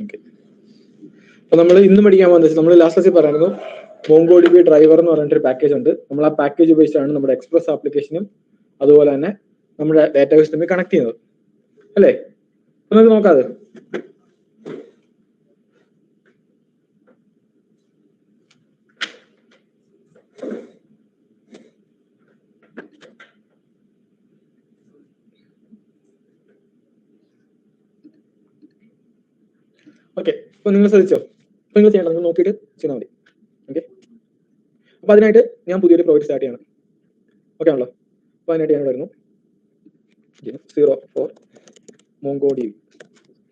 Okay, അപ്പൊ നമ്മൾ ഇന്ന് പഠിക്കാൻ പോകുന്നത് നമ്മൾ ലാസ്റ്റ് ക്ലാസ്സിൽ പറയുന്നത് MongoDB ഡ്രൈവർ എന്ന് പറഞ്ഞിട്ടൊരു പാക്കേജ് ഉണ്ട്. നമ്മൾ ആ പാക്കേജ് ഉപയോഗിച്ചാണ് നമ്മുടെ എക്സ്പ്രസ് ആപ്ലിക്കേഷനും അതുപോലെ തന്നെ നമ്മുടെ ഡാറ്റാബേസ് തമ്മിൽ കണക്ട് ചെയ്യുന്നത് അല്ലേ? നമുക്ക് നോക്കാതെ ഓക്കെ. അപ്പൊ നിങ്ങൾ ശ്രദ്ധിച്ചോ? അപ്പൊ നിങ്ങൾ ചെയ്യണം, നിങ്ങൾ നോക്കിയിട്ട് ചെയ്താൽ മതി. ഓക്കെ, അപ്പൊ അതിനായിട്ട് ഞാൻ പുതിയൊരു പ്രോജക്റ്റ് സ്റ്റാർട്ട് ചെയ്യണം. ഓക്കെ ആണല്ലോ? അപ്പൊ അതിനായിട്ട് ഞാൻ വരുന്നു 04 MongoDB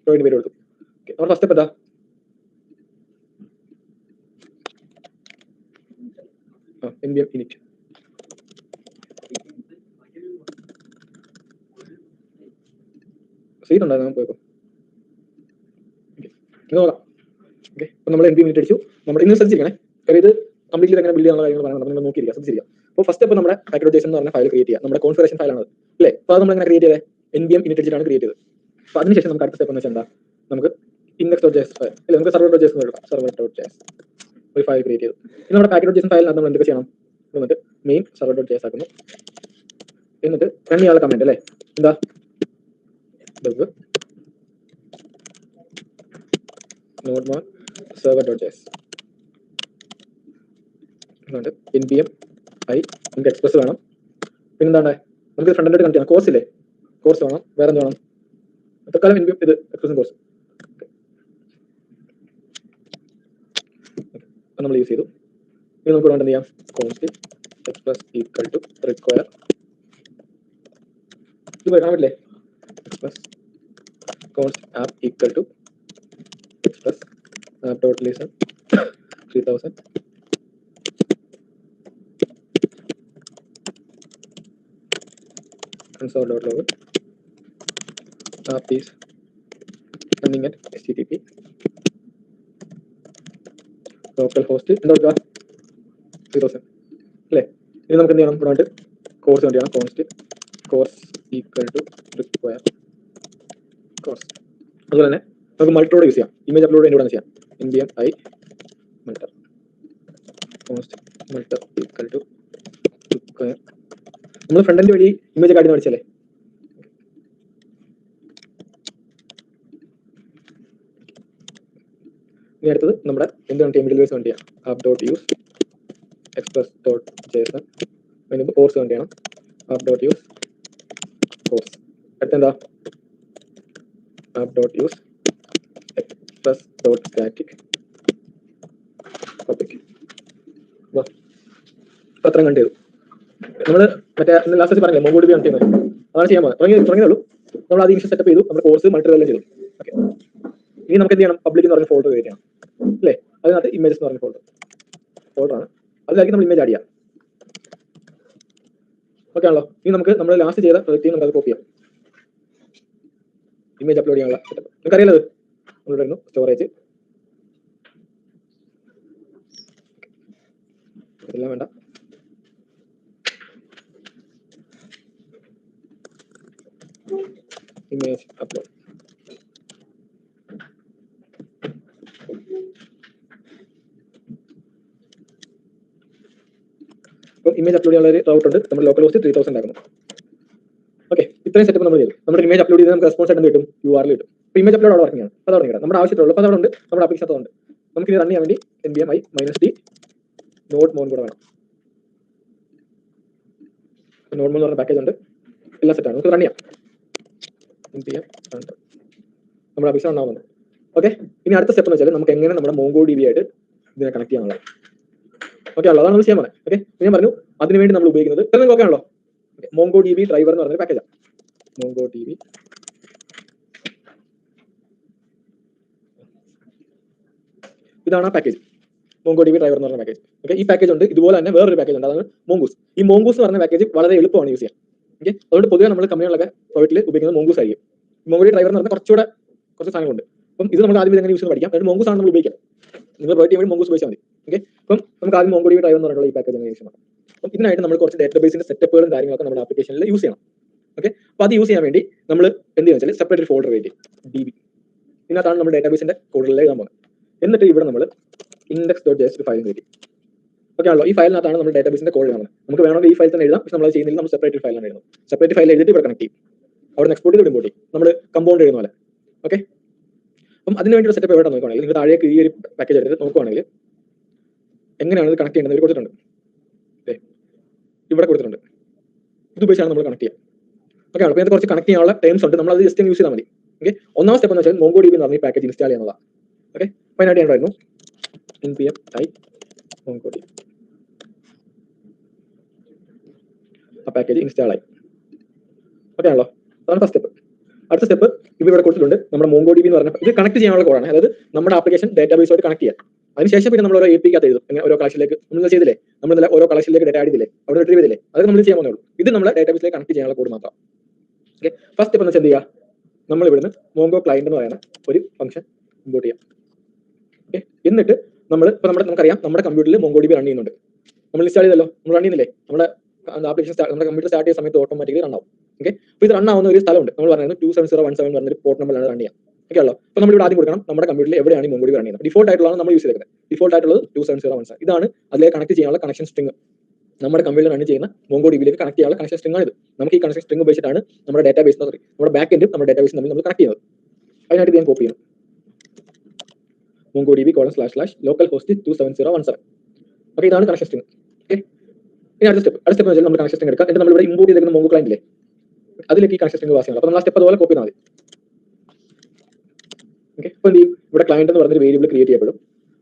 പ്രോജക്റ്റ് പേര് കൊടുത്തു. ഓക്കെ, നമ്മുടെ ഫസ്റ്റ് സ്റ്റെപ്പ് എന്താ? npm init. സീറ്റ് ഉണ്ടായിരുന്നു നമുക്ക് പോയപ്പോൾ. നോക്കാം. ഓക്കെ, അപ്പൊ നമ്മൾ npm init അടിച്ചു. നമ്മുടെ ഇന്ന് ശ്രദ്ധിച്ചിരിക്കണേ, കാര്യം ഇത് കംപ്ലീറ്റ്ലി എങ്ങനെ ബിൽഡ് ചെയ്യാനുള്ള കാര്യങ്ങൾ പറയാം. നമ്മൾ നോക്കിയിരിക്കുക, ശ്രദ്ധിച്ചിരിക്കുക. അപ്പോൾ ഫസ്റ്റ് സ്റ്റെപ്പ് നമ്മുടെ പാക്കേജ് എന്ന് പറഞ്ഞ ഫയൽ ക്രിയേറ്റ് ചെയ്യുക. നമ്മുടെ കോൺഫിഗറേഷൻ ഫയലാണ് അത് അല്ലേ? അപ്പോൾ അത് നമ്മൾ എങ്ങനെ ക്രിയേറ്റ് ചെയ്തത്? npm init അടിച്ചിട്ടാണ് ക്രിയേറ്റ് ചെയ്തത്. അപ്പോൾ അതിനുശേഷം നമുക്ക് അടുത്ത സ്റ്റെപ്പ് എന്ന് വെച്ചാൽ എന്താ? നമുക്ക് index.js ഫയൽ അല്ലെ, നമുക്ക് server.js എന്ന് എടുക്കാം. server.js ഒരു ഫയൽ ക്രിയേറ്റ് ചെയ്തു. ഇനി നമ്മുടെ package.js ഫയലിനകത്ത് നമ്മൾ എന്തൊക്കെ ചെയ്യണം? എന്നിട്ട് മെയിൻ server.js ആക്കുന്നു. എന്നിട്ട് റൺ ചെയ്യാനുള്ള കമാൻഡ് അല്ലേ, എന്താ? dev node server.js എന്നിട്ട് npm i നമുക്ക് എക്സ്പ്രസ് വേണം. പിന്നെന്താണ്, നമുക്ക് ഫ്രണ്ട് എൻഡ് കണക്ട് ചെയ്യണം. കോഴ്സ് ഇല്ലേ, കോഴ്സ് വേണം. വേറെ എന്ത് വേണം? തൽക്കാലം npm ഇത് എക്സ്പ്രസും കോഴ്സ് നമ്മൾ യൂസ് ചെയ്തു. ഇനി നമുക്ക് വേണ്ട എന്ത് ചെയ്യാം? Const express equal to require ഇത് കാണാൻ പറ്റില്ലേ? Express const app equal to express app dot listen 3000 console.log app is running at http localhost എന്താ 3000 അല്ലേ? ഇനി നമുക്ക് എന്ത് ചെയ്യണം? ഇവിടെ കോഴ്സ് വേണ്ടിയാണ്. Const cors equal to require cors. അതുപോലെ തന്നെ നമുക്ക് മൾട്ടറോട് യൂസ് ചെയ്യാം. ഇമേജ് അപ്ലോഡ് എന്നോട് ചെയ്യാം. npm i multer const multer equal to require. നമ്മൾ ഫ്രണ്ട് എൻഡ് വഴി ഇമേജ് കാർഡിൽ നിന്ന് പഠിച്ചല്ലേ? ഇനി അടുത്തത് നമ്മുടെ എന്താണ് ടേബിൾസ് വേണ്ടി ചെയ്യാം. App dot use express dot JSON. അതിന് കോഴ്സ് വേണ്ടി ചെയ്യണം. App dot use cors. അടുത്തെന്താ? App dot use express dot static topic. അത്രയും കണ്ടു. നമ്മൾ മറ്റേ ലാസ്റ്റ് പറഞ്ഞില്ലേ MongoDB ആണ് ചെയ്യുന്നത്, അതാണ് ചെയ്യാൻ പോകുന്നത്. തുടങ്ങിയതുള്ളൂ. നമ്മൾ അത് ഇൻഷൽ സെറ്റപ്പ് ചെയ്തു. നമ്മുടെ കോഴ്സ് മൾട്ടിപ്പിൾ എല്ലാം ചെയ്തു. ഓക്കെ, ഇനി നമുക്ക് എന്ത് ചെയ്യണം? പബ്ലിക് എന്ന് പറഞ്ഞ ഫോൾഡർ ക്രിയേറ്റ് ചെയ്യണം അല്ലേ? അതിനകത്ത് ഇമേജസ് എന്ന് പറഞ്ഞ ഫോൾഡറാണ്. അതിലായിരിക്കും നമ്മൾ ഇമേജ് ആഡ് ചെയ്യാം. ഓക്കെ ആണല്ലോ? ഇനി നമുക്ക് നമ്മൾ ലാസ്റ്റ് ചെയ്ത പ്രൊജക്റ്റ് നമുക്ക് അത് കോപ്പി ചെയ്യാം. ഇമേജ് അപ്ലോഡ് ചെയ്യാനുള്ള സെറ്റപ്പ് നിങ്ങൾക്ക് അറിയാലത്. നമ്മളിടുന്നു സ്റ്റോറേജ് എല്ലാം വേണ്ട. ഇമേജ് അപ്ലോഡ് അപ്പോൾ ഇമേജ് അപ്ലോഡ് ചെയ്യാനുള്ള ഒരു റൗട്ട് ഉണ്ട്. നമ്മൾ ലോക്കൽ ഹോസ്റ്റ് 3000 ആക്കുന്നു. ഓക്കെ, ഇത്രയും സെറ്റപ്പ് നമ്മൾ ചെയ്തു. നമ്മുടെ ഇമേജ് അപ്ലോഡ് ചെയ്ത് നമുക്ക് റെസ്പോൺസ് ആയിട്ട് കിട്ടും, URL കിട്ടും. ഇപ്പോൾ ഇമേജ് അപ്ലോഡ് അവിടെ വർക്കിംഗ് ആണ്. അത് അവിടെ നമ്മുടെ ആവശ്യത്തിലുള്ള അപ്പോൾ അതവിടെ ഉണ്ട്. നമ്മുടെ ആപ്ലിക്കേഷൻ അതുണ്ട്. നമുക്ക് ഇത് റൺ ചെയ്യാൻ വേണ്ടി npm i -d നോഡ് മോൺ കൂടെ വേണം. നോഡ് മോൺ എന്ന് പറഞ്ഞ പാക്കേജ് ഉണ്ട്. എല്ലാം സെറ്റാണ്. നമുക്ക് റൺ ചെയ്യാം. npm റൺ നമ്മുടെ ആപ്ലിക്കേഷൻ ഉണ്ടാവുന്നത്. ഓക്കെ, ഇനി അടുത്ത സ്റ്റെപ്പ് എന്ന് വെച്ചാൽ നമുക്ക് എങ്ങനെ നമ്മുടെ MongoDB ആയിട്ട് ഇതിനെ കണക്ട് ചെയ്യാനുള്ളത്. ഓക്കെ ആണല്ലോ? അതാണ് നമ്മൾ ചെയ്യാൻ പോകുന്നത്. ഓക്കെ, ഞാൻ പറഞ്ഞു അതിനുവേണ്ടി നമ്മൾ ഉപയോഗിക്കുന്നത് ഓക്കെ ആണല്ലോ? MongoDB ഡ്രൈവർ എന്ന് പറഞ്ഞൊരു പാക്കേജാണ്. MongoDB ഇതാണ് ആ പാക്കേജ്. MongoDB ഡ്രൈവർ എന്ന് പറഞ്ഞ പാക്കേജ്. ഓക്കെ, ഈ പാക്കേജ് ഉണ്ട്. ഇതുപോലെ തന്നെ വേറൊരു പാക്കേജ് ഉണ്ട്, അതാണ് Mongoose. ഈ Mongoose എന്ന് പറഞ്ഞ പാക്കേജ് വളരെ എളുപ്പമാണ് യൂസ് ചെയ്യാൻ. ഓക്കെ, അതുകൊണ്ട് പൊതുവെ നമ്മൾ കമ്പനികളൊക്കെ പ്രോജക്റ്റിൽ ഉപയോഗിക്കുന്നത് Mongoose ആയിരിക്കും. MongoDB ഡ്രൈവർ എന്ന് പറഞ്ഞാൽ കുറച്ച് സാധനങ്ങളുണ്ട്. അപ്പം ഇത് നമുക്ക് ആദ്യം എങ്ങനെ യൂസ് ചെയ്യാൻ പഠിക്കാം. എന്നിട്ട് Mongoose ആണ് നമ്മൾ ഉപയോഗിക്കാം. നിങ്ങൾ പ്രോജക്റ്റ് ചെയ്യുമ്പോൾ Mongoose ഉപയോഗിച്ചാൽ മതി. ഓക്കെ, അപ്പം നമുക്ക് ആദ്യം MongoDB ഡ്രൈവർ എന്ന് പറഞ്ഞുള്ള ഈ പാക്കേജ് യൂസ് ചെയ്യണം. അപ്പം ഇതിനായിട്ട് നമ്മൾ കുറച്ച് ഡാറ്റാബേസിന്റെ സെറ്റപ്പുകളും കാര്യങ്ങളൊക്കെ നമ്മുടെ ആപ്ലിക്കേഷനിൽ യൂസ് ചെയ്യണം. ഓക്കെ, അപ്പോൾ അത് യൂസ് ചെയ്യാൻ വേണ്ടി നമ്മൾ എന്ത് ചെയ്യുക വെച്ചാൽ സെപ്പറേറ്റ് ഫോൾഡർ ക്രിയേറ്റ് ചെയ്യും. DB ഇതിനകത്താണ് നമ്മൾ ഡേറ്റാബേസിന്റെ കോഡുകളിലേക്ക് എഴുതാൻ പോകുന്നത്. എന്നിട്ട് ഇവിടെ നമ്മൾ index.js ഫയൽ കയറ്റി. ഓക്കെ ആണല്ലോ, ഈ ഫയലിനകത്താണ് നമ്മൾ ഡേറ്റാബേസിന്റെ കോഡ് എഴുതുന്നത്. നമുക്ക് വേണമെങ്കിൽ ഈ ഫയൽ തന്നെ എഴുതാം, പക്ഷെ നമ്മൾ ചെയ്യുന്നില്ല, നമ്മൾ സെപ്പറേറ്റ് ഫയലാണ് എഴുതുന്നത്. സെപ്പറേറ്റ് ഫയൽ എഴുതിയിട്ട് ഇവിടെ കണക്ട് ചെയ്യും, അവിടെ എക്സ്പോർട്ട് ചെയ്ത് ഇമ്പോർട്ട് ചെയ്യും, നമ്മൾ കമ്പൗണ്ട് എഴുതുന്ന പോലെ. ഓക്കെ, അപ്പം അതിന് വേണ്ടിയുള്ള സെറ്റപ്പ് എവിടെ നോക്കുകയാണെങ്കിൽ നിങ്ങൾ താഴേക്ക് ഈ ഒരു പാക്കേജ് എടുത്തിട്ട് നോക്കുകയാണെങ്കിൽ എങ്ങനെയാണ് ഇത് കണക്ട് ചെയ്യുന്നത് കൊടുത്തിട്ടുണ്ട്. ഇവിടെ കൊടുത്തിട്ടുണ്ട്, ഇത് ഉപയോഗിച്ചാണ് നമ്മൾ കണക്ട് ചെയ്യുക. ഓക്കെ ആണ്, അപ്പോൾ കുറച്ച് കണക്ട് ചെയ്യാനുള്ള ടൈംസ് ഉണ്ട്, നമ്മൾ അത് ജസ്റ്റ് യൂസ് ചെയ്താൽ മതി. ഓക്കെ, ഒന്നാം സ്റ്റെപ്പ് എന്ന് വെച്ചാൽ MongoDB എന്ന് പറഞ്ഞ ഈ പാക്കേജ് ഇൻസ്റ്റാൾ ചെയ്യുന്നതാണ്. ഓക്കെ, അപ്പോൾ അതിനായിട്ട് ഉണ്ടായിരുന്നു npm type MongoDB. ആ പാക്കേജ് ഇൻസ്റ്റാൾ ആയി. ഓക്കെ ആണല്ലോ, അതാണ് ഫസ്റ്റ് സ്റ്റെപ്പ്. അടുത്ത സ്റ്റെപ്പ് ഇവിടെ കൊടുത്തിട്ടുണ്ട്, നമ്മുടെ MongoDB എന്ന് പറഞ്ഞ ഇത് കണക്ട് ചെയ്യാനുള്ള കോഡാണ്. അതായത് നമ്മുടെ ആപ്ലിക്കേഷൻ ഡേറ്റാബേസുമായിട്ട് കണക്ട് ചെയ്യാം. അതിനുശേഷം പിന്നെ നമ്മൾ ഓരോ API ക്കകത്ത് എഴുതും, അങ്ങനെ ഓരോ കളക്ഷനിലേക്ക് നമ്മൾ ചെയ്തില്ലേ, നമ്മൾ ഇന്നലെ ഓരോ കളക്ഷനിലേക്ക് ഡേറ്റ ആഡ് ചെയ്തില്ലേ, അവിടെ റിട്രീവ് ചെയ്തില്ലേ, അത് നമ്മൾ ചെയ്യാൻ പോകുന്നുള്ളൂ. ഇത് നമ്മൾ ഡേറ്റാബേസിലേക്ക് കണക്ട് ചെയ്യാനുള്ള കോഡ് മാത്രം. ഓക്കെ, ഫസ്റ്റ് സ്റ്റെപ്പ് എന്ന് വെച്ചാൽ എന്ത് ചെയ്യുക, നമ്മൾ ഇവിടുന്ന് മോങ്കോ ക്ലയന്റ് എന്ന് പറയുന്ന ഒരു ഫംഗ്ഷൻ ഇമ്പോർട്ട് ചെയ്യാം. ഓക്കെ, എന്നിട്ട് നമ്മൾ ഇപ്പോൾ നമുക്കറിയാം നമ്മുടെ കമ്പ്യൂട്ടറിൽ MongoDB റൺ ചെയ്യുന്നുണ്ട്. നമ്മൾ ഇൻസ്റ്റാൾ ചെയ്തല്ലോ, നമ്മൾ റൺ ചെയ്യുന്നില്ലേ, നമ്മുടെ ആപ്ലിക്കേഷൻ നമ്മുടെ കമ്പ്യൂട്ടർ സ്റ്റാർട്ട് ചെയ്യുന്ന സമയത്ത് ഓട്ടോമാറ്റിക്കലി റൺ ആവും. ഓക്കെ, അപ്പോൾ ഇത് റൺ ആവുന്ന ഒരു സ്ഥലമുണ്ട്, നമ്മൾ പറയുന്നത് 27017 പറഞ്ഞൊരു പോർട്ട് നമ്പറിലാണ് റൺ ചെയ്യാം. ഓക്കെ ആണല്ലോ, അപ്പോൾ നമ്മൾ ഇവിടെ ആദ്യം കൊടുക്കണം നമ്മുടെ കമ്പ്യൂട്ടറിൽ എവിടെയാണ് MongoDB റൺ ചെയ്യുന്നത്. ഡിഫോൾട്ട് ആയിട്ടുള്ളതാണ് നമ്മൾ യൂസ് ചെയ്തത്. ഡിഫോൾട്ട് ആയിട്ടുള്ളത് 27017. ഇതാണ് അതിലേക്ക് കണക്ട് ചെയ്യാനുള്ള കണക്ഷൻ സ്ട്രിംഗ്. നമ്മുടെ കമ്പ്യൂട്ടറിൽ റൺ ചെയ്യുന്ന MongoDBയിലേക്ക് കണക്ട് ചെയ്യാനുള്ള കണക്ഷൻ സ്ട്രിംഗ് ആണ് ഇത്. നമുക്ക് ഈ കണക്ഷൻ സ്ട്രിംഗ് ഉപയോഗിച്ചിട്ടാണ് നമ്മുടെ ഡേറ്റാബേസ് നമ്മുടെ ബാക്ക് എൻഡും നമ്മുടെ ഡേറ്റാബേസും തമ്മിൽ നമ്മൾ കണക്ട് ചെയ്യുന്നത്. അതിനായിട്ട് ഞാൻ കോപ്പി ചെയ്യുന്നു, MongoDB://localhost 27017. ഓക്കെ, ഇതാണ് കണക്ഷൻ സ്ട്രിംഗ്. ഓക്കെ, ഇനി അടുത്ത സ്റ്റെപ്പ് വെച്ചാൽ നമ്മൾ കണക്ഷൻ സ്ട്രിംഗ് എടുക്കാം. എന്നിട്ട് നമ്മൾ ഇവിടെ ഇമ്പോർട്ട് ചെയ്തിരിക്കുന്ന Mongo ക്ലയന്റിലെ അതിലേക്ക് ഈ കണക്ഷൻ സ്ട്രിംഗ് പാസ് ചെയ്യണം. അപ്പോൾ നമ്മൾ ആ സ്റ്റെപ്പ് അതുപോലെ കോപ്പി ചെയ്താൽ മതി. ഓക്കെ, അപ്പോൾ എന്ത് ചെയ്യും, ഇവിടെ ക്ലയന്റ് എന്ന് പറഞ്ഞൊരു വേരിയബിൾ ക്രിയേറ്റ് ചെയ്യപ്പെടും.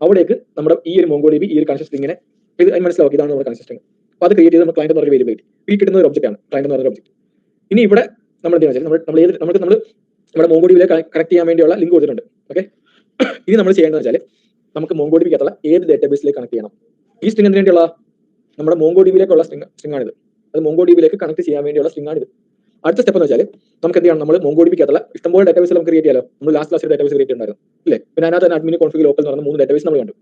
അവിടേക്ക് നമ്മുടെ ഈ ഒരു MongoDB ഈ ഒരു കണക്ഷൻ സ്ട്രിംഗിനെ ഇത് മനസ്സിലാക്കി, ഇതാണ് നമ്മുടെ കണക്ഷൻ സ്ട്രിംഗ്. അപ്പോൾ അത് ക്രിയേറ്റ് ചെയ്ത് നമ്മൾ ക്ലയന്റ് എന്ന് പറഞ്ഞ വേരിയബിൾ ഈ കിട്ടുന്ന ഒരു ഒബ്ജക്റ്റ് ആണ് ക്ലയന്റ് എന്ന് പറഞ്ഞ ഒബ്ജക്റ്റ്. ഇനി ഇവിടെ നമ്മൾ എന്ത് ചെയ്യുന്നത്, നമ്മൾ നമ്മുടെ MongoDBയിലേക്ക് കണക്ട് ചെയ്യാൻ വേണ്ടിയുള്ള ലിങ്ക് കൊടുത്തിട്ടുണ്ട്. ഓക്കെ, ഇനി നമ്മൾ ചെയ്യേണ്ടത് വെച്ചാൽ നമുക്ക് MongoDBക്കകത്തുള്ള ഏത് ഡേറ്റാബേസിലേക്ക് കണക്ട് ചെയ്യണം. ഈ സ്ട്രിംഗ് എന്തിനു വേണ്ടിയുള്ള നമ്മുടെ MongoDBയിലേക്കുള്ള സ്ട്രിംഗ് ആണിത്. അത് MongoDBയിലേക്ക് കണക്ട് ചെയ്യാൻ വേണ്ടിയുള്ള സ്ട്രിംഗ് ആണിത്. അടുത്ത സ്റ്റെപ്പ് എന്ന് വെച്ചാൽ നമുക്ക് എന്ത് ചെയ്യണം, നമ്മൾ MongoDBക്കകത്തുള്ള ഇഷ്ടംപോലെ ഡേറ്റാബേസ് നമുക്ക് ക്രിയേറ്റ് ചെയ്യാലോ. നമ്മൾ ലാസ്റ്റ് ഡേറ്റാബേസ് ക്രിയേറ്റ് ഉണ്ടായിരുന്നു അല്ലേ, പിന്നെ അതിനകത്ത് തന്നെ അഡ്മിൻ കോൺഫിഗ് ലോക്കൽ എന്ന് പറഞ്ഞ 3 ഡേറ്റാബേസ് നമ്മൾ കണ്ടു.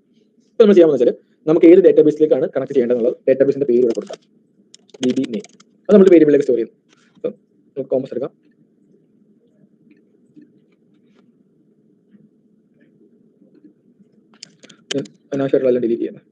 ഇപ്പോൾ നമ്മൾ ചെയ്യാമെന്ന് വെച്ചാൽ നമുക്ക് ഏത് ഡേറ്റാബേസിലേക്കാണ് കണക്ട് ചെയ്യേണ്ടതെന്നുള്ളത് ഡേറ്റാബേസിന്റെ പേര് ഇവിടെ കൊടുക്കാം, DB name. അത് നമ്മൾ വേരിയബിളിലേക്ക് സ്റ്റോർ ചെയ്യുന്നു. അപ്പം നമുക്ക് കോമസ് എടുക്കാം, അനാവശ്യമായിട്ടുള്ള ഡിലീറ്റ് ചെയ്യുന്നത്.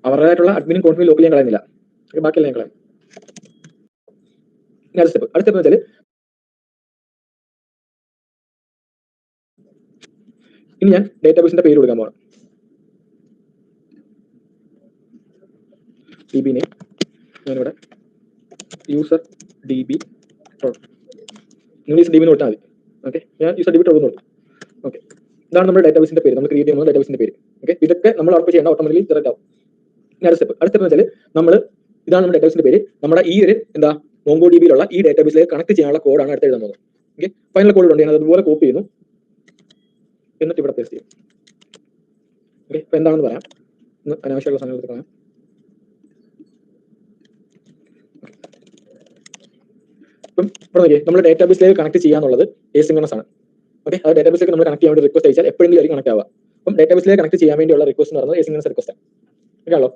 അവരുടേതായിട്ടുള്ള അഡ്മിനും കോൺഫിഗും ലോക്കൽ ഞാൻ കളയുന്നില്ല, ബാക്കിയെല്ലാം ഞാൻ കളയും. അടുത്ത സ്റ്റെപ്പ് വെച്ചാൽ ഇനി ഞാൻ ഡേറ്റാബേസിന്റെ പേര് കൊടുക്കാൻ പോകണം. DB name ഞാനിവിടെ യൂസർ DB നിങ്ങൾ DB കൊടുത്താൽ മതി. ഓക്കെ, ഞാൻ യൂസർ DB കൊടുത്തു. ഓക്കെ, ഇതാണ് നമ്മുടെ ഡേറ്റാബേസിന്റെ പേര്, നമ്മൾ ക്രിയേറ്റ് ചെയ്യുന്ന ഡേറ്റാബേസിന്റെ പേര്. ഓക്കെ, ഇതൊക്കെ നമ്മൾ ഉറപ്പ് ചെയ്യേണ്ട ഓട്ടോമാറ്റിക്കലി സെലക്ട് ആവും. അടുത്ത സ്റ്റെപ്പ് വെച്ചാൽ ഇതാണ് നമ്മുടെ ഡേറ്റാബേസിന്റെ പേര്. നമ്മുടെ ഈ ഒരു MongoDBയിലുള്ള ഈ ഡേറ്റാബേസിലേക്ക് കണക്ട് ചെയ്യാനുള്ള കോഡാണ് അടുത്ത് എഴുതാൻ പോകുന്നത്. ഓക്കെ, ഫൈനൽ കോഡ് ഉണ്ട്, ഞാൻ അതുപോലെ കോപ്പി ചെയ്യുന്നു, എന്നിട്ട് ഇവിടെ പേസ്റ്റ് ചെയ്യും. ഓക്കെ, ഇപ്പൊ എന്താണെന്ന് പറയാം, അനാവശ്യമുള്ള സമയത്ത് പറയാം. ഇപ്പം ഇവിടെ നോക്കിയേ, നമ്മൾ ഡേറ്റാബേസിലേക്ക് കണക്ട് ചെയ്യാന്നുള്ളത് asynchronous ആണ്. ഓക്കെ, അത് ഡേറ്റാബേസിലേക്ക് നമ്മൾ കണക്ട് ചെയ്യാൻ വേണ്ടി റിക്വസ്റ്റ് അയച്ചാൽ എപ്പോഴെങ്കിലും ആയിരിക്കും കണക്ട് ആവുക. അപ്പം ഡേറ്റാബേസിലേക്ക് കണക്ട് ചെയ്യാൻ വേണ്ടിയുള്ള റിക്വസ്റ്റ് എന്ന് പറയുന്നത് asynchronous റിക്വസ്റ്റ് ആണ്. ഓക്കെ ആണല്ലോ,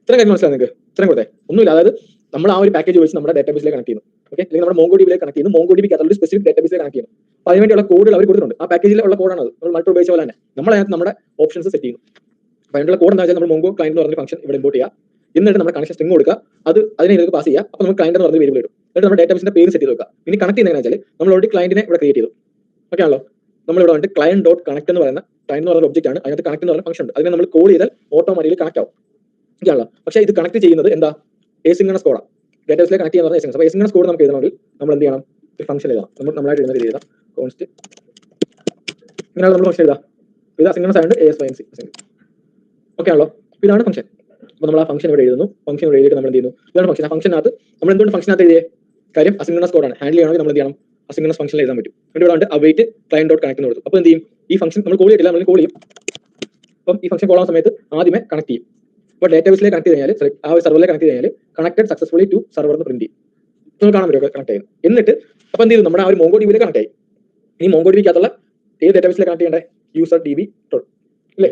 ഇത്രയും കാര്യം മനസ്സിലായി നിങ്ങൾക്ക്? ഇത്രയും കൊടുത്തേ ഒന്നുമില്ല. അതായത് നമ്മൾ ആ ഒരു പാക്കേജ് വെച്ച് നമ്മുടെ ഡേറ്റാബേസിലേക്ക് കണക്ട് ചെയ്യുന്നു. ഓക്കെ, അല്ലെങ്കിൽ നമ്മുടെ MongoDBയിലേക്ക് കണക്ട് ചെയ്യുന്നു, MongoDBക്കകത്തുള്ള സ്പെസിഫിക് ഡേറ്റാബേസിലേക്ക് കണക്ട് ചെയ്യുന്നു. അപ്പോൾ അതിനുവേണ്ടിയുള്ള കോഡുകൾ അവർ കൊടുത്തിട്ടുണ്ട്, ആ പാക്കേജിലുള്ള കോഡാണ് അത്. നമ്മൾ മൾട്ടി ഉപയോഗിച്ച പോലെ തന്നെ നമ്മൾ അതിനകത്ത് നമ്മുടെ ഓപ്ഷൻസ് സെറ്റ് ചെയ്യുന്നു. അപ്പോൾ അതിനുള്ള കോഡ് എന്താ വെച്ചാൽ നമ്മൾ Mongo ക്ലയന്റ് എന്ന് പറഞ്ഞ ഫംഗ്ഷൻ ഇവിടെ ഇമ്പോർട്ട് ചെയ്യുക, എന്നിട്ട് നമ്മുടെ കണക്ഷൻ സ്ട്രിംഗ് കൊടുക്കുക, അത് അതിനെ ഇതിലേക്ക് പാസ് ചെയ്യുക. അപ്പോൾ നമ്മൾ ക്ലയന്റ് എന്ന് പറഞ്ഞ വേരിയബിൾ ഇടും, എന്നിട്ട് നമ്മുടെ ഡേറ്റാബേസിന്റെ പേര് സെറ്റ് ചെയ്ത് വെക്കുക. ഇനി കണക്ട് ചെയ്യുന്നത് വെച്ചാൽ നമ്മൾ ഓൾറെഡി ക്ലയന്റിനെ ഇവിടെ ക്രിയേറ്റ് ചെയ്തു. ഓക്കെ ആണല്ലോ, നമ്മൾ ഇവിടെ വന്നിട്ട് client.connect എന്ന് പറയുന്ന ക്ലയന്റ് എന്ന് പറയുന്ന ഒബ്ജക്റ്റ് ആണ്, അതിനകത്ത് കണക്ട് എന്ന് പറയുന്ന ഫംഗ്ഷൻ ഉണ്ട്. അതിനെ നമ്മൾ കോൾ ചെയ്താൽ ഓട്ടോമാറ്റിക്കലി കണക്ട് ആവും. ഇതാണല്ലോ, പക്ഷേ ഇത് കണക്ട് ചെയ്യുന്നത് എന്താ, asynchronous കോഡാണ്. ഡേറ്റാബേസിലേക്ക് കണക്ട് ചെയ്യാൻ പറഞ്ഞാൽ asynchronous. അപ്പോൾ asynchronous കോഡ് നമുക്ക് എഴുതണമെങ്കിൽ നമ്മൾ എന്ത് ചെയ്യണം, ഒരു ഫംഗ്ഷൻ എഴുതാം. നമ്മളായിട്ട് എഴുതുന്ന രീതി എഴുതാം, കോൺസ്റ്റ് ഇങ്ങനെയാണ് നമ്മൾ ഫംഗ്ഷൻ എഴുതാം. ഇത് asynchronous ആയതുകൊണ്ട് async. ഓക്കെ ആണല്ലോ, ഇതാണ് ഫംഗ്ഷൻ. അപ്പോൾ നമ്മൾ ആ ഫംഗ്ഷൻ ഇവിടെ എഴുതുന്നു, ഫംഗ്ഷൻ ഇവിടെ എഴുതിയിട്ട് നമ്മൾ എന്ത് ചെയ്യുന്നു, ഇതാണ് ഫംഗ്ഷൻ. ആ ഫംഗ്ഷനകത്ത് നമ്മൾ എന്തുകൊണ്ട് ഫംഗ്ഷനകത്ത് എഴുതിയേ കാര്യം asynchronous കോഡാണ്. ഹാൻഡിൽ ചെയ്യണമെങ്കിൽ നമ്മൾ എന്ത് ചെയ്യണം, asynchronous ഫംഗ്ഷൻ എഴുതാൻ പറ്റും. ഇവിടെ ഉണ്ട് await client.connect എന്ന് കൊടുത്തു. അപ്പോൾ എന്ത് ചെയ്യും, ഈ ഫംഗ്ഷൻ നമ്മൾ കോൾ ചെയ്തില്ല, നമ്മൾ കോൾ ചെയ്യും. അപ്പം ഈ ഫംഗ്ഷൻ കോൾ ആവുന്ന സമയത്ത് ആദ്യമേ കണക്ട് ചെയ്യും. അപ്പോൾ ഡേറ്റാബേസിലേക്ക് കണക്ട് ചെയ്ത് കഴിഞ്ഞാൽ ആ ഒരു സെർവറിലേക്ക് കണക്ട് ചെയ്ത് കഴിഞ്ഞാൽ കണക്റ്റഡ് സക്സസ്ഫുള്ളി ടു സെർവർ എന്ന് പ്രിന്റ് ചെയ്യും. നിങ്ങൾ കാണാൻ പറ്റുമോ കണക്ട് ചെയ്യുന്നത്? എന്നിട്ട് അപ്പൊ എന്ത് ചെയ്തു, നമ്മുടെ ആ ഒരു മോങ്കോ ഡിബിയിലേക്ക് കണക്ട് ആയി. ഈ മോങ്കോ ഡിബിക്കകത്തുള്ള ഏത് ഡേറ്റാബേസിലേക്ക് കണക്ട് ചെയ്യേണ്ടത്? യൂസർ DB ഡോട്ട് അല്ലേ,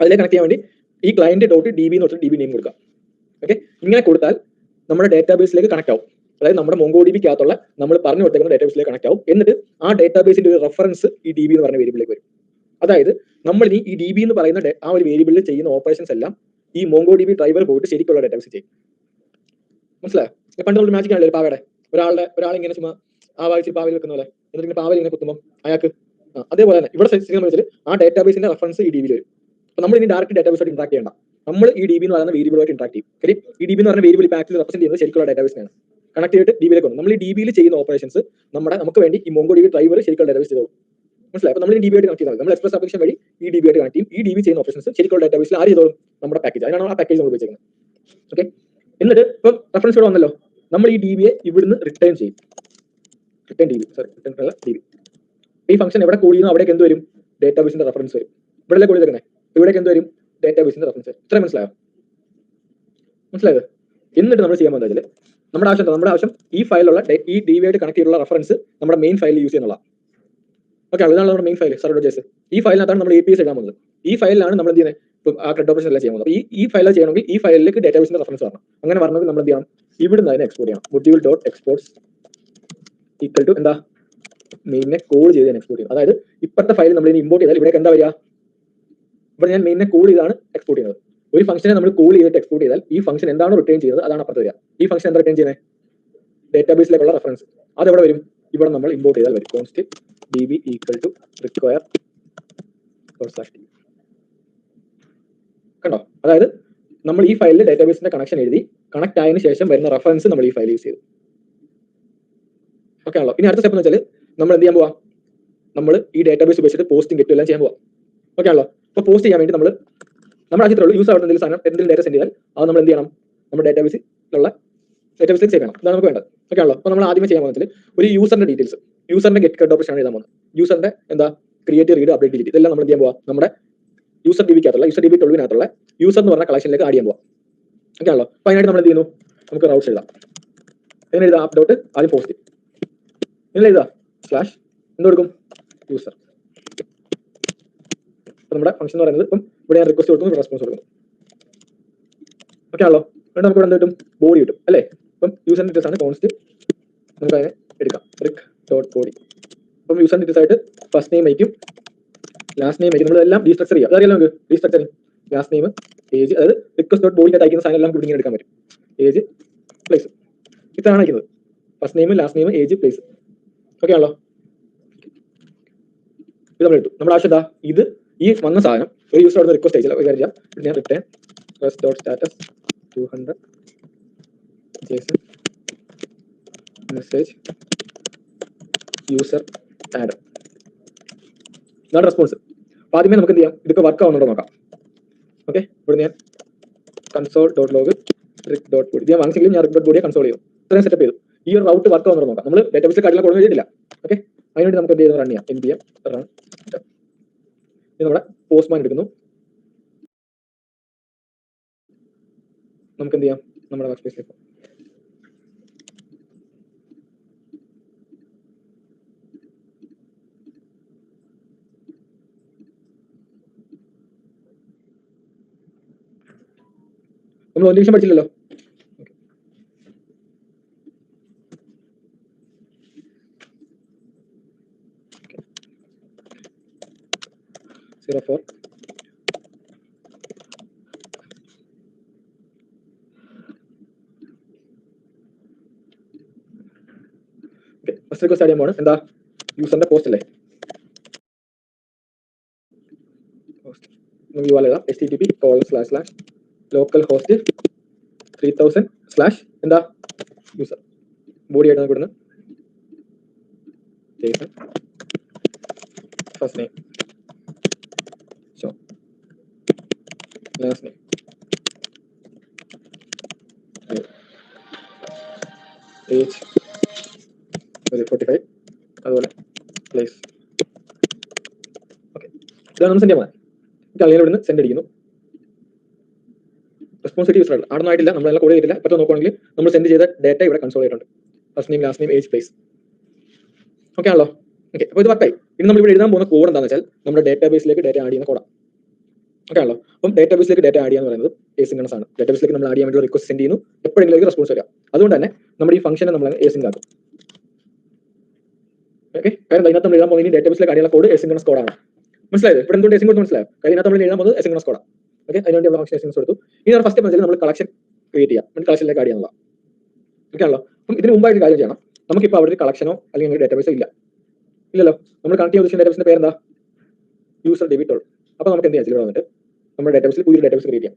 അതിലേക്ക് കണക്ട് ചെയ്യാൻ വേണ്ടി ഈ ക്ലയന്റ് ഡോട്ട് DB എന്ന് പറഞ്ഞിട്ട് DB നെയിം കൊടുക്കാം. ഓക്കെ, ഇങ്ങനെ കൊടുത്താൽ നമ്മുടെ ഡേറ്റാബേസിലേക്ക് കണക്ട് ആവും. അതായത് നമ്മുടെ മോങ്കോ ഡിബിക്കകത്തുള്ള നമ്മൾ പറഞ്ഞു കൊടുത്തേക്കുന്ന ഡേറ്റാബേസിലേക്ക് കണക്ട് ആവും. എന്നിട്ട് ആ ഡേറ്റാബേസിന്റെ ഒരു റെഫറൻസ് ഈ DB എന്ന് പറഞ്ഞ വേരിയബിളിലേക്ക് വരും. അതായത് നമ്മൾ ഈ DB എന്ന് പറയുന്ന ആ ഒരു വേരിയബിളിൽ ചെയ്യുന്ന ഓപ്പറേഷൻസ് എല്ലാം ഈ മോങ്കോ DB ഡ്രൈവർ പോയിട്ട് ശരിക്കുള്ള ഡേറ്റാബേസ് ചെയ്യും. മനസ്സിലായോ? പണ്ട് നമ്മൾ മാജിക് ആണല്ലോ പാവയുടെ ഒരാളിങ്ങനെ ചുമ്മാ ആ വായിച്ച് പാവയിൽ വെക്കുന്ന പോലെ, എന്നിട്ട് ഇങ്ങനെ പാവയിൽ ഇങ്ങനെ കുത്തുമ്പോൾ അയാൾക്ക് അതേപോലെ തന്നെ ഇവിടെ വെച്ചാൽ ആ ഡേറ്റാബേസിന്റെ റെഫറൻസ് ഈ DB വരും. അപ്പൊ നമ്മൾ ഇനി ഡയറക്റ്റ് ഡേറ്റാബേസായിട്ട് ഇന്ററാക്ട് ചെയ്യണ്ട. നമ്മൾ ഈ DB എന്ന് പറയുന്ന വേരിയബിളുമായിട്ട് ഇന്ററാക്ട് ചെയ്യും. കാര്യം ഈ DB എന്ന് പറഞ്ഞ വേരിയബിൾ പാക്കിൽ റെപ്രസെന്റ് ചെയ്യുന്നത് ശരിക്കുള്ള ഡേറ്റാബേസിനാണ്. കണക്ട് ചെയ്തിട്ട് DB-യിലേക്ക് വന്നു. നമ്മൾ ഈ DB-യിൽ ചെയ്യുന്ന ഓപ്പറേഷൻസ് നമുക്ക് വേണ്ടി ഈ മോങ്കോ DB ഡ്രൈവർ ശരിക്കുള്ള ഡേറ്റാബേസ് ചെയ്തു. മനസ്സിലായി? അപ്പോൾ നമ്മൾ ഈ DB-ആയിട്ട് കണക്ട് ചെയ്താൽ നമ്മൾ എക്സ്പ്രസ് ആപ്ലിക്കേഷൻ വഴി ഈ DB-ആയിട്ട് കണക്ട് ചെയ്യും. ഈ DB ചെയ്യുന്ന ഓപ്പറേഷൻസ് ശരിക്കുള്ള ഡേറ്റാബേസിൽ ആര് ചെയ്തോളും? നമ്മുടെ പാക്കേജ്. അതിനാണ് ആ പാക്കേജ് നമ്മൾ ഉപയോഗിക്കുന്നത്. ഓക്കെ, എന്നിട്ട് ഇപ്പം റെഫറൻസ് ഇവിടെ വന്നല്ലോ, നമ്മൾ ഈ DB-യെ ഇവിടുന്ന് റിട്ടേൺ ചെയ്യും. റിട്ടേൺ DB ഈ ഫംഗ്ഷൻ എവിടെ കോൾ ചെയ്യുന്നു അവിടേക്ക് എന്ത് വരും? ഡേറ്റാബേസിന്റെ റെഫറൻസ് വരും. ഇവിടെ കോൾ ചെയ്തേക്കുന്നത് ഇവിടേക്ക് എന്ത് വരും? ഡേറ്റാബേസിന്റെ റെഫറൻസ് വരും. ഇത്ര മനസ്സിലായത്? എന്നിട്ട് നമ്മൾ ചെയ്യാൻ പോകുന്നത് നമ്മുടെ ആവശ്യം ഈ ഫയലുള്ള ഈ DB-ആയിട്ട് കണക്ട് ചെയ്തിട്ടുള്ള റെഫറൻസ് നമ്മുടെ മെയിൻ ഫയലിൽ യൂസ് ചെയ്യുന്നുള്ള. ഓക്കെ, ഇതാണ് നമ്മുടെ മെയിൻ ഫയൽ server.js. ഈ ഫയലിനകത്താണ് നമ്മൾ APIs എഴുതാൻ പോകുന്നത്. ഈ ഫയലിലാണ് നമ്മൾ എന്ത് ചെയ്യുന്നത്? ആ CRUD ഓപ്പറേഷൻ എല്ലാം ചെയ്യാൻ പോകുന്നത്. ഈ ഫയൽ ചെയ്യണമെങ്കിൽ ഈ ഫയലിലേക്ക് ഡേറ്റാബേസിന്റെ റെഫറൻസ് വരണം. അങ്ങനെ വരണമെങ്കിൽ നമ്മൾ എന്ത് ചെയ്യണം? ഇവിടുന്ന് അതിനെ എക്സ്പോർട്ട് ചെയ്യണം. module.exports ഈക്വൽ ടു എന്താ? മെയിനെ കോൾ ചെയ്ത് എക്സ്പോർട്ട് ചെയ്യണം. അതായത് ഇപ്പോഴത്തെ ഫയൽ നമ്മൾ ഇനി ഇമ്പോർട്ട് ചെയ്താൽ ഇവിടേക്ക് എന്താ വരിക? ഇവിടെ ഞാൻ മെയിനെ കോൾ ചെയ്താണ് എക്സ്പോർട്ട് ചെയ്യുന്നത്. ഒരു ഫംഗ്ഷനെ നമ്മൾ കോൾ ചെയ്തിട്ട് എക്സ്പോർട്ട് ചെയ്താൽ ഈ ഫംഗ്ഷൻ എന്താണ് റിട്ടേൺ ചെയ്യുന്നത് അതാണ് അപ്പുറത്ത് വരിക. ഈ ഫംഗ്ഷൻ എന്താ റിട്ടേൺ ചെയ്യുന്നത്? ഡേറ്റാബേസിലേക്കുള്ള റെഫറൻസ്. അത് എവിടെ വരും? ഇവിടെ നമ്മൾ ഇമ്പോർട്ട് ചെയ്താൽ വരും. const db equal to require കണ്ടോ? അതായത് നമ്മൾ ഈ ഫയലിൽ ഡേറ്റാബേസിന്റെ കണക്ഷൻ എഴുതി കണക്ട് ആയതിനു ശേഷം വരുന്ന റെഫറൻസ് നമ്മൾ ഈ ഫയൽ യൂസ് ചെയ്തു. ഓക്കെ ആണല്ലോ? ഇനി അടുത്ത സ്റ്റെപ്പ് എന്ന് വെച്ചാൽ നമ്മൾ എന്ത് ചെയ്യാൻ പോവാം? നമ്മൾ ഈ ഡേറ്റാബേസ് ഉപയോഗിച്ചിട്ട് പോസ്റ്റിംഗ് ഗെറ്റും എല്ലാം ചെയ്യാൻ പോവാം. ഓക്കെ ആണല്ലോ? അപ്പോൾ പോസ്റ്റ് ചെയ്യാൻ വേണ്ടി നമ്മുടെ ആവശ്യത്തിലുള്ള യൂസ് ആവുന്ന എന്തെങ്കിലും ഡേറ്റ സെൻഡ് ചെയ്താൽ അത് നമ്മൾ എന്ത് ചെയ്യണം? നമ്മുടെ ഡേറ്റാബേസിലേക്ക് സേവ് ചെയ്യണം. ഇതാണ് നമുക്ക് വേണ്ടത്. ഓക്കെ ആണല്ലോ? അപ്പോൾ നമ്മൾ ആദ്യമേ ചെയ്യാൻ പോകുന്നത് ഒരു യൂസറിന്റെ ഡീറ്റെയിൽസ്, യൂസറിന്റെ ഗെറ്റ് CRUD ഓപ്പറേഷൻ ആണ് എഴുതാൻ പോകുന്നത്. യൂസറിന്റെ എന്താ? ക്രിയേറ്റ്, റീഡ്, അപ്ഡേറ്റ്, ഡിലീറ്റ് ഇതെല്ലാം നമ്മൾ എന്ത് ചെയ്യാൻ പോവാം? നമ്മുടെ യൂസർ DB-ക്കകത്തുള്ള യൂസർ DB 12-നകത്തുള്ള യൂസർ എന്ന് പറഞ്ഞ കളക്ഷനിലേക്ക് ആഡ് ചെയ്യാൻ പോവാം. ഓക്കെ ആണല്ലോ? അപ്പോൾ അതിനായിട്ട് നമ്മൾ എന്ത് ചെയ്യുന്നു? നമുക്ക് റൗട്ട്സ് എഴുതാം. എങ്ങനെ എഴുതാം? ആപ്പ് ഡോട്ട് ആദ്യം പോസ്റ്റ് എങ്ങനെ എഴുതാം? സ്ലാഷ് എന്ത് കൊടുക്കും? യൂസർ. നമ്മുടെ ഫംഗ്ഷൻ എന്ന് പറയുന്നത് ഇപ്പം ഇവിടെ ഞാൻ റിക്വസ്റ്റ് കൊടുക്കുന്നു, റെസ്പോൺസ് കൊടുക്കുന്നു. ഓക്കെ ആണല്ലോ? എന്നിട്ട് നമുക്ക് ഇവിടെ എന്ത് കിട്ടും? ബോഡി കിട്ടും അല്ലേ? ഇപ്പം യൂസർ ഡീറ്റെയിൽസ് ആണ് കോൺസ്റ്റ്, നമുക്ക് അതിനെ എടുക്കാം. Rick dot body. അപ്പം യൂസർ ഡീറ്റെയിൽസ് ആയിട്ട് ഫസ്റ്റ് നെയിം അയക്കും, ലാസ്റ്റ് നെയിം അയക്കും. നമ്മളെല്ലാം ഡീസ്ട്രക്ചർ ചെയ്യാം. അതറിയാലോ നമുക്ക്? ഡീസ്ട്രക്ചറിങ് ലാസ്റ്റ് നെയിം, ഏജ്, അതായത് റിക്വസ്റ്റ് ഡോട്ട് ബോഡിയായിട്ട് അയക്കുന്ന സാധനം എല്ലാം കൂടി ഇങ്ങനെ എടുക്കാൻ പറ്റും. ഏജ്, പ്ലേസ്, ഇതാണ് അയക്കുന്നത്. First name, last name, age, place. Okay ആണല്ലോ? ഇത് നമ്മൾ എടുത്തു. നമ്മുടെ ആവശ്യം എന്താ? ഇത് ഈ വന്ന സാധനം ഒരു യൂസർ അവിടെ റിക്വസ്റ്റ് അയച്ചാൽ ഒരു കാര്യം ഞാൻ return dot status 200 JSON message user add. ഇതാണ് റെസ്പോൺസ്. അപ്പോൾ ആദ്യമേ നമുക്ക് എന്ത് ചെയ്യാം? ഇതൊക്കെ വർക്ക് ആവുന്നുണ്ടോ നോക്കാം. ഓക്കെ, ഇവിടെ ഞാൻ console dot log Rick dot body ഞാൻ വാങ്ങിച്ചെങ്കിലും ഞാൻ റിക് ഡോട്ട് ബോഡിയെ കൺസോൾ ചെയ്യും. ഇത്രയും സെറ്റപ്പ് ചെയ്തു. ഈ ഒരു റൗട്ട് വർക്ക് ആവുന്നുണ്ടോ നോക്കാം. നമ്മൾ ഡേറ്റാബേസിൽ കാര്യങ്ങൾ കൊടുക്കാൻ ചെയ്തിട്ടില്ല. ഓക്കെ, അതിനുവേണ്ടി നമുക്ക് എന്ത് ചെയ്യുന്നു? റൺ ചെയ്യാം. npm run. ഇത് നമ്മുടെ പോസ്റ്റ്മാൻ എടുക്കുന്നു. നമുക്ക് എന്ത് ചെയ്യാം? നമ്മുടെ വർക്ക് സ്പേസിലേക്ക് നമ്മൾ ഒരു നിമിഷം പഠിച്ചില്ലല്ലോ. ഫസ്റ്റ് റിക്വസ്റ്റ് ആഡ് ചെയ്യാൻ പോകണം. എന്താ? യൂസറിന്റെ പോസ്റ്റ് അല്ലേ? http://localhost 3000/ എന്താ? യൂസർ. ബോഡി ആയിട്ട് നമുക്ക് ഇടുന്നു JSON first name, last name, age 45, അതുപോലെ പ്ലേസ്. ഓക്കെ, ഇതാണ് നമ്മൾ സെൻഡ് ചെയ്യാൻ പോകുന്നത്. അല്ലെങ്കിൽ ഇവിടുന്ന് സെൻഡ് അടിക്കുന്നു. റെസ്പോൺസിബിലിറ്റി യൂസർ ആടൊന്നും ആയിട്ടില്ല, നമ്മളെല്ലാം കോഡ് ചെയ്തിട്ടില്ല. ഇപ്പോൾ നോക്കുകയാണെങ്കിൽ നമ്മൾ സെൻഡ് ചെയ്ത ഡേറ്റ ഇവിടെ കൺസോൾ ചെയ്തിട്ടുണ്ട്. First name, last name, age, place. Okay ആണല്ലോ. ഓക്കെ, അപ്പോൾ ഇത് വർക്കായി. ഇനി നമ്മൾ ഇവിടെ എഴുതാൻ പോകുന്ന കോഡ് എന്താണെന്ന് വെച്ചാൽ നമ്മുടെ ഡേറ്റാബേസിലേക്ക് ഡേറ്റ ആഡ് ചെയ്യുന്ന കോഡാണ്. ഓക്കെ ആണല്ലോ. അപ്പം ഡേറ്റാബേസിലേക്ക് ഡേറ്റ ആഡ് ചെയ്യാന്ന് പറയുന്നത് asynchronous ആണ്. ഡേറ്റാബേസിലേക്ക് നമ്മൾ ആഡ് ചെയ്യാൻ വേണ്ടി റിക്വസ്റ്റ് സെൻഡ് ചെയ്യുന്നു, എപ്പോഴെങ്കിലും റെസ്പോൺസ് വരിക. അതുകൊണ്ട് തന്നെ നമ്മുടെ ഈ ഫംഗ്ഷനെ നമ്മൾ async ആക്കും. ഓക്കെ, കാരണം അതിനകത്ത് നമ്മൾ എഴുതാൻ പോകുന്ന ഡേറ്റാബേസിലേക്ക് ആഡ് ചെയ്യുന്ന കോഡ് asynchronous കോഡാണ്. മനസ്സിലായത്? ഇവിടെ എന്തുകൊണ്ട് async കോഡ് മനസ്സിലായോ? കാരണം ഇതിനകത്ത് നമ്മൾ എഴുതാൻ പോകുന്നത് asynchronous കോഡാണ്. ഓക്കെ, അതിനുവേണ്ടി നമ്മൾ ഫംഗ്ഷൻ asynchronous കൊടുത്തു. ഇനി ഫസ്റ്റ് സ്റ്റെപ്പ് നമ്മൾ കളക്ഷൻ ക്രിയേറ്റ് ചെയ്യാം, എന്നിട്ട് കളക്ഷനിലേക്ക് ആഡ് ചെയ്യാനുള്ള. ഓക്കെ ആണല്ലോ. അപ്പം ഇതിന് മുമ്പായിട്ട് കാര്യം ചെയ്യണം. നമുക്കിപ്പോൾ അവിടെ ഒരു കളക്ഷനോ അല്ലെങ്കിൽ ഡേറ്റാബേസോ ഇല്ലല്ലോ. നമ്മൾ കണക്ട് ചെയ്ത ഡേറ്റാബേസിന്റെ പേരെന്താ? User DB tool. അപ്പോൾ നമുക്ക് എന്ത് ചെയ്യാം? ഇവിടെ വന്നിട്ട് നമ്മുടെ ഡേറ്റാബേസിൽ പുതിയ ഡേറ്റാബേസ് ക്രിയേറ്റ് ചെയ്യാം.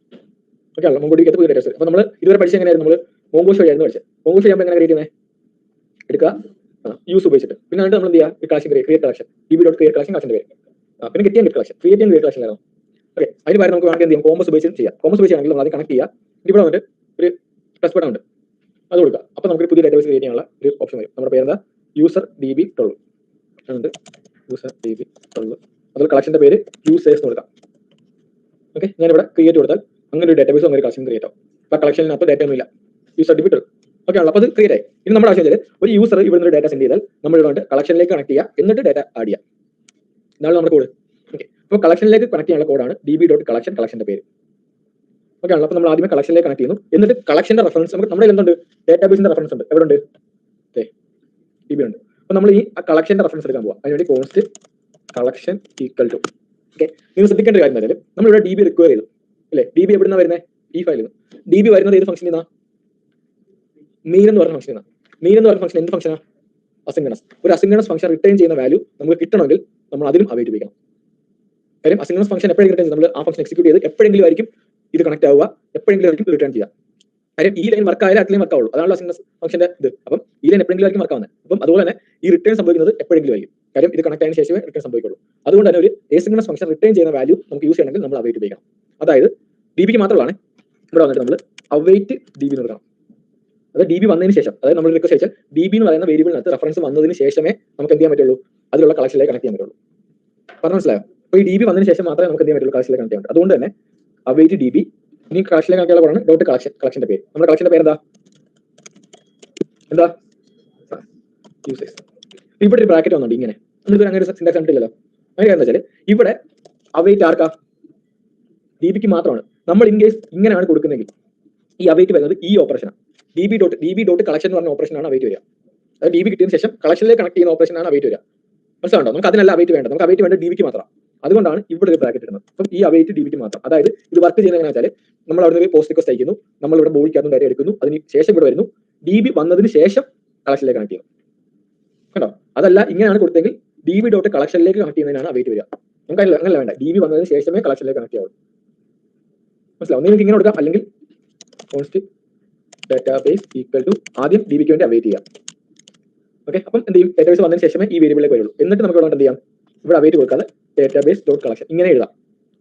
ഓക്കെ ആണല്ലോ. MongoDB പുതിയ ഡേറ്റാബേസ്. അപ്പോൾ നമ്മൾ ഇതുവരെ പഠിച്ച എങ്ങനെയായിരുന്നു? നമ്മൾ Mongo വഴിയായിരുന്നു പഠിച്ചത്. Mongo ചെയ്യുമ്പോൾ എങ്ങനെ ക്രിയേറ്റ് ചെയ്യുന്നത്? എടുക്കുക, യൂസ് ഉപയോഗിച്ചിട്ട്. പിന്നെ എന്നിട്ട് നമ്മൾ എന്ത് ചെയ്യുക? Collection create collection db.create collection കളക്ഷൻ്റെ പേര്. പിന്നെ ക്രിയേറ്റ് ചെയ്യാൻ കളക്ഷൻ ക്രിയേറ്റ് കളക്ഷൻ ആയിരുന്നു. ഓക്കെ, അതിന് പകരം നമുക്ക് വേണമെങ്കിൽ എന്ത് ചെയ്യാം? കോമ്പസ് ഉപയോഗിച്ച് ചെയ്യാം. കോമ്പസ് ഉപയോഗിച്ചാണെങ്കിൽ നമ്മൾ അത് കണക്ട് ചെയ്യുക. ഇവിടെ വന്നിട്ട് ഒരു പ്ലസ് ബട്ടൺ ഉണ്ട്, അത് കൊടുക്കുക. അപ്പോൾ നമുക്ക് പുതിയ ഡേറ്റാബേസ് ക്രിയേറ്റ് ചെയ്യാനുള്ള ഒരു ഓപ്ഷൻ വരും. നമ്മുടെ പേരെന്താ? User DB tool. അതുകൊണ്ട് യൂസർ DB tool. അതിൽ കളക്ഷൻ്റെ പേര് യൂസേഴ്സ് കൊടുക്കാം. ഓക്കെ, ഞാനിവിടെ ക്രിയേറ്റ് കൊടുത്താൽ അങ്ങനെ ഒരു ഡേറ്റാബേസ് അങ്ങനെ കളക്ഷൻ ക്രിയേറ്റ് ആവും. അപ്പോൾ കളക്ഷനിനകത്ത് ഡേറ്റ ഒന്നും ഇല്ല, യൂസർ DB tool. ഓക്കെ ആണല്ലോ. അപ്പോൾ അത് ക്രിയേറ്റ് ആയി. ഇനി നമ്മുടെ ആവശ്യം വെച്ചാൽ ഒരു യൂസർ ഇവിടെ നിന്ന് ഡേറ്റ സെൻഡ് ചെയ്താൽ നമ്മൾ ഇവിടെ കളക്ഷനിലേക്ക് കണക്ട് ചെയ്യുക, എന്നിട്ട് ഡേറ്റ ആഡ് ചെയ്യുക. ഇതാണ് നമ്മുടെ കോഡ്. ഓക്കെ, അപ്പോൾ കളക്ഷനിലേക്ക് കണക്ട് ചെയ്യാനുള്ള കോഡാണ് db.collection കളക്ഷൻ്റെ പേര്. ഓക്കെ ആണല്ലോ. അപ്പോൾ നമ്മൾ ആദ്യമേ കളക്ഷനിലേക്ക് കണക്ട് ചെയ്യുന്നു, എന്നിട്ട് കളക്ഷൻ്റെ റെഫറൻസ് നമുക്ക് നമ്മുടെ എന്തുണ്ട്? ഡേറ്റാബേസിന്റെ റെഫറൻസ് ഉണ്ട്. എവിടെ ഉണ്ട്? DB ഉണ്ട്. അപ്പോൾ നമ്മൾ ഈ കളക്ഷൻ്റെ റെഫറൻസ് എടുക്കാൻ പോകാം. അതിനുവേണ്ടി const collection equal to. Okay, നിങ്ങൾ ശ്രദ്ധിക്കേണ്ട കാര്യം എന്തായാലും നമ്മളിവിടെ DB റിക്വയർ ചെയ്തു അല്ലേ? DB എവിടെ നിന്നാണ് വരുന്നത്? ഈ ഫയലിൽ നിന്ന്. DB വരുന്നത് ഏത് ഫംഗ്ഷനിൽ നിന്നാണ്? മെയിൻ എന്ന് പറഞ്ഞ ഫംഗ്ഷനിൽ നിന്നാണ്. മെയിൻ എന്ന് പറഞ്ഞ ഫംഗ്ഷൻ എന്ത് ഫംഗ്ഷനാണ്? അസിൻക്രണസ്. ഒരു അസിൻക്രണസ് ഫംഗ്ഷൻ റിട്ടേൺ ചെയ്യുന്ന വാല്യൂ നമുക്ക് കിട്ടണമെങ്കിൽ നമ്മൾ അതിലും അവൈറ്റ് ഉപയോഗിക്കണം. കാര്യം അസിൻക്രണസ് ഫംഗ്ഷൻ എപ്പോഴെങ്കിലും റിട്ടേൺ നമ്മൾ ആ ഫംഗ്ഷൻ എക്സിക്യൂട്ട് ചെയ്ത് എപ്പോഴെങ്കിലും ആയിരിക്കും ഇത് കണക്ട് ആവുക, എപ്പോഴെങ്കിലും ആയിരിക്കും റിട്ടേൺ ചെയ്യുക. കാര്യം ഈ ലൈൻ വർക്ക് ആയാലും അടുത്ത ലൈൻ വർക്ക് ആവുള്ളൂ. അതാണല്ലോ അസിൻക്രണസ് ഫംഗ്ഷന്റെ ഇത്. അപ്പം ഈ ലൈൻ എപ്പോഴെങ്കിലും ആയിരിക്കും വർക്ക് ആവുന്നത്. അപ്പം അതുപോലെ തന്നെ ഈ റിട്ടേൺ സംഭവിക്കുന്നത് എപ്പോഴെങ്കിലും ആയിരിക്കും. കാര്യം ഇത് കണക്ട് ആയതിനു ശേഷമേ റിട്ടേൺ സംഭവിക്കുള്ളൂ. അതുകൊണ്ട് തന്നെ ഒരു asynchronous ഫംഗ്ഷൻ റിട്ടേൺ ചെയ്യുന്ന വാല്യൂ നമുക്ക് യൂസ് ചെയ്യണമെങ്കിൽ നമ്മൾ അവൈറ്റ് ഉപയോഗിക്കണം. അതായത് DBക്ക് മാത്രമാണ് ഇവിടെ വന്നിട്ട് നമ്മൾ അവൈറ്റ് DB എന്ന് കൊടുക്കണം. അതായത് DB വന്നതിന് ശേഷം, അതായത് നമ്മൾ റിക്വസ്റ്റ് അയച്ചാൽ DB എന്ന് പറയുന്ന വേരിയബിളിനകത്ത് റെഫറൻസ് വന്നതിന് ശേഷമേ നമുക്ക് എന്ത് ചെയ്യാൻ പറ്റുള്ളൂ? അതിലുള്ള കളക്ഷനിലേക്ക് കണക്ട് ചെയ്യാൻ പറ്റുള്ളൂ. പറഞ്ഞു മനസ്സിലായോ? അപ്പോൾ ഈ DB വന്നതിന് ശേഷം മാത്രമേ നമുക്ക് എന്ത് ചെയ്യാൻ പറ്റുള്ളൂ? കളക്ഷനിലേക്ക് കണക്ട് ചെയ്യാൻ പറ്റും. അതുകൊണ്ട് തന്നെ അവൈറ്റ് DB. ഇനി കളക്ഷനിലേക്ക് കണക്ട് ചെയ്യാനുള്ള ഡോട്ട് കളക്ഷൻ കളക്ഷന്റെ പേര്. നമ്മുടെ കളക്ഷന്റെ പേര് എന്താ? യൂസേഴ്സ്. ഇവിടെ ഒരു ബ്രാക്കറ്റ് വന്നുണ്ട് ഇങ്ങനെ. നമ്മളിത് അങ്ങനെ ഒരു സിന്റാക്സ് കണ്ടില്ലല്ലോ. അങ്ങനെ എന്താ വെച്ചാൽ ഇവിടെ അവൈറ്റ് ആർക്കാ? DBക്ക് മാത്രമാണ്. നമ്മൾ ഇൻ കേസ് ഇങ്ങനെയാണ് കൊടുക്കുന്നതെങ്കിൽ ഈ അവൈറ്റ് വരുന്നത് ഈ ഓപ്പറേഷനാണ്. DB ഡോട്ട് കളക്ഷൻ എന്ന് പറഞ്ഞ ഓപ്പറേഷനാണ് അവൈറ്റ് വരിക. അതായത് DB കിട്ടിയതിന് ശേഷം കളക്ഷനിലേക്ക് കണക്ട് ചെയ്യുന്ന ഓപ്പറേഷനാണ് അവൈറ്റ് വരിക. മനസ്സിലാണ്ടോ? നമുക്ക് അതിനല്ല അവൈറ്റ് വേണ്ടത്. നമുക്ക് അവൈറ്റ് വേണ്ടത് DBക്ക് മാത്രം. അതുകൊണ്ടാണ് ഇവിടെ ഒരു ബ്രാക്കറ്റ് ഇടുന്നത്. അപ്പം ഈ അവൈറ്റ് DBക്ക് മാത്രം. അതായത് ഇത് വർക്ക് ചെയ്യുന്നത് എങ്ങനെയാണെന്ന് വെച്ചാൽ നമ്മൾ അവിടെ നിന്ന് പോസ്റ്റ് റിക്വസ്റ്റ് അയക്കുന്നു, നമ്മൾ ഇവിടെ ബോഡിക്കകത്തും ഡേറ്റ എടുക്കുന്നു, അതിന് ശേഷം ഇവിടെ വരുന്നു, DB വന്നതിന് ശേഷം കളക്ഷനിലേക്ക് കണക്ട് ചെയ്യുന്നു. കണ്ടോ? അതല്ല ഇങ്ങനെയാണ് കൊടുത്തെങ്കിൽ DB ഡോട്ട് കളക്ഷനിലേക്ക് കണക്ട് ചെയ്യുന്നതിനാണ് അവൈറ്റ് വരിക. നമുക്ക് അങ്ങനെയല്ല വേണ്ട. DB വന്നതിന് ശേഷമേ കളക്ഷനിലേക്ക് കണക്ട് ചെയ്യാവുള്ളൂ. മനസ്സിലാവും? നിങ്ങൾക്ക് ഇങ്ങനെ കൊടുക്കാം, അല്ലെങ്കിൽ കോൺസ്റ്റ് ഡേറ്റാബേസ് ഈക്വൽ ടു ആദ്യം DBക്ക് വേണ്ടി അവൈറ്റ് ചെയ്യാം. ഓക്കെ, അപ്പം എന്ത് ചെയ്യും? ഡേറ്റാബേസ് വന്നതിന് ശേഷമേ ഈ വേരിയബിളിലേക്ക് വരുള്ളൂ. എന്നിട്ട് നമുക്ക് ഇവിടെ എന്ത് ചെയ്യാം? ഇവിടെ അവൈറ്റ് കൊടുക്കാതെ ഡേറ്റാബേസ് ഡോട്ട് കളക്ഷൻ ഇങ്ങനെ എഴുതാം.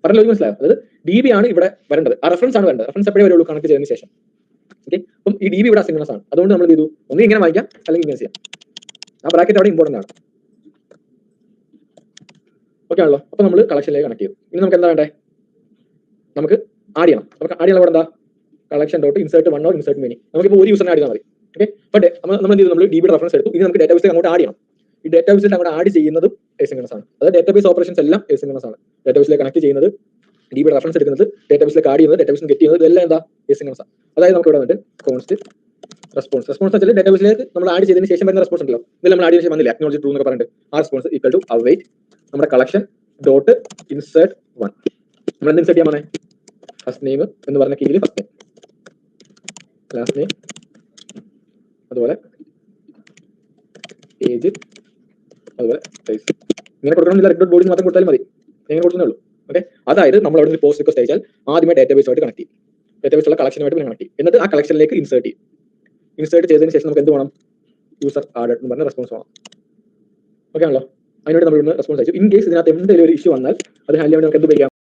പറഞ്ഞല്ലോ, മനസ്സിലായോ? അതായത് DB ആണ് ഇവിടെ വരേണ്ടത്, ആ റെഫറൻസ് ആണ് വരേണ്ടത്. റെഫറൻസ് എപ്പോഴേ വരുള്ളൂ? കണക്ട് ചെയ്തതിന് ശേഷം. ഓക്കെ, അപ്പം ഈ DB ഇവിടെ അസിൻക്രണസ് ആണ്. അതുകൊണ്ട് നമ്മൾ എന്ത് ചെയ്തു? ഒന്ന് ഇങ്ങനെ വായിക്കാം, അല്ലെങ്കിൽ ഇങ്ങനെ ചെയ്യാം. ആ ബ്രാക്കറ്റ് അവിടെ ഇമ്പോർട്ടന്റ് ആണ്. ഓക്കെ ആണല്ലോ. അപ്പൊ നമ്മൾ കളക്ഷനിലേക്ക് കണക്ട് ചെയ്തു. ഇനി നമുക്ക് എന്താ വേണ്ടേ? നമുക്ക് ആഡ് ചെയ്യണം. നമുക്ക് ആഡ് ചെയ്യാൻ ഇവിടെ എന്താ? Collection dot insert one or insert many. നമുക്കിപ്പോൾ ഒരു യൂസറിനെ ആഡ് ചെയ്താൽ മതി. ഓക്കെ, ബട്ട് നമ്മൾ എന്ത് ചെയ്തു? നമ്മൾ DB റെഫറൻസ് എടുത്തു. ഇനി നമുക്ക് ഡേറ്റാബേസിലേക്ക് അങ്ങോട്ട് ആഡ് ചെയ്യണം. ഈ ഡേറ്റാബേസിൽ അങ്ങോട്ട് ആഡ് ചെയ്യുന്നതും asynchronous ആണ്. അതായത് ഡേറ്റാബേസ് ഓപ്പറേഷൻസ് എല്ലാം asynchronous ആണ്. ഡേറ്റാബേസിലേക്ക് കണക്ട് ചെയ്യുന്നത്, DB റെഫറൻസ് എടുക്കുന്നത്, ഡേറ്റാബേസിലേക്ക് ആഡ് ചെയ്യുന്നത്, ഡേറ്റാബേസിൽ ഗെറ്റ് ചെയ്യുന്നത്, ഇതെല്ലാം എന്താ? asynchronous ആണ്. അതായത് നമുക്ക് ഇവിടെ വന്നിട്ട് കോൺസ്റ്റ് റെസ്പോൺസ് വെച്ചാൽ ഡേറ്റാബേസിലേക്ക് നമ്മൾ ആഡ് ചെയ്തതിന് ശേഷം വരുന്ന റെസ്പോൺസ് ഉണ്ടല്ലോ, ഇതിൽ നമ്മൾ ആഡ് ചെയ്തതിന് ശേഷം വന്നില്ല, അക്നോളജ് ട്രൂ എന്നൊക്കെ പറഞ്ഞിട്ട് ആ റെസ്പോൺസ് ഈക്വൽ ടു അവൈറ്റ് നമ്മുടെ കളക്ഷൻ ഡോട്ട് ഇൻസേർട്ട് വൺ. നമ്മൾ എന്ത് ഇൻസേർട്ട് ചെയ്യാൻ പോണേ? ഫസ്റ്റ് നെയിം എന്ന് പറഞ്ഞ കീഴിൽ ഫസ്റ്റ് നെയിം, ലാസ്റ്റ് നെയിം, അതുപോലെ ഏജ്, അതുപോലെ സൈസ്. ഇങ്ങനെ കൊടുക്കണമെന്നില്ല, റെഡ് ബോഡി മാത്രം കൊടുത്താലും മതി. എങ്ങനെ കൊടുക്കുന്നേ ഉള്ളൂ. ഓക്കെ, അതായത് നമ്മൾ അവിടെ നിന്ന് പോസ്റ്റ് റിക്വസ്റ്റ് അയച്ചാൽ ആദ്യമേ ഡേറ്റാബേസുമായിട്ട് കണക്ട് ചെയ്യും, ഡേറ്റാബേസുള്ള കളക്ഷനുമായിട്ട് കണക്ട് ചെയ്യും, എന്നിട്ട് ആ കളക്ഷനിലേക്ക് ഇൻസേർട്ട് ചെയ്യും. ഇൻസേർട്ട് ചെയ്തതിന് ശേഷം നമുക്ക് എന്ത് വേണം? യൂസർ ആഡഡ് എന്ന് പറഞ്ഞ റെസ്പോൺസ് വേണം. ഓക്കെ ആണല്ലോ. അതിനോട് നമ്മൾ റെസ്പോൺസ് അയച്ചു. ഇൻ കേസ് ഇതിനകത്ത് എന്തെങ്കിലും ഒരു ഇഷ്യൂ വന്നാൽ അത് ഹാൻഡിൽ ചെയ്യാൻ നമുക്ക് എന്ത് ഉപയോഗിക്കാം?